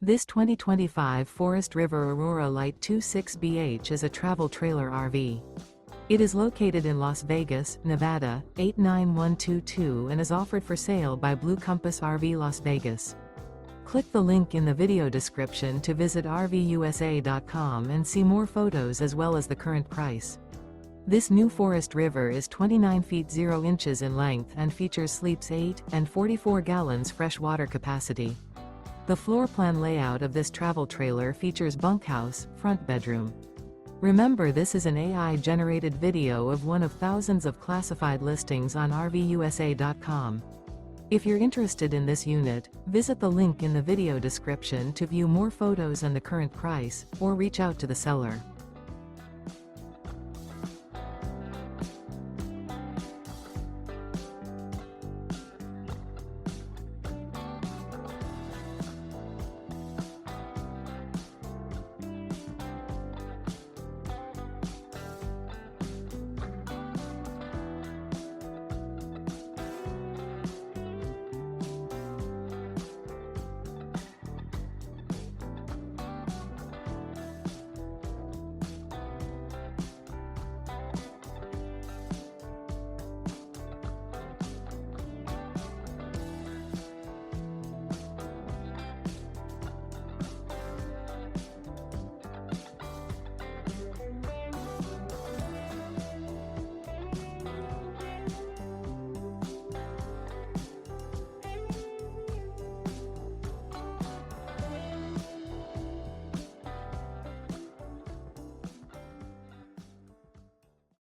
This 2025 Forest River Aurora Light 26BH is a travel trailer RV. It is located in Las Vegas, Nevada, 89122 and is offered for sale by Blue Compass RV Las Vegas. Click the link in the video description to visit RVUSA.com and see more photos as well as the current price. This new Forest River is 29 feet 0 inches in length and features sleeps 8 and 44 gallons fresh water capacity. The floor plan layout of this travel trailer features bunkhouse, front bedroom. Remember, this is an AI-generated video of one of thousands of classified listings on RVUSA.com. If you're interested in this unit, visit the link in the video description to view more photos and the current price, or reach out to the seller.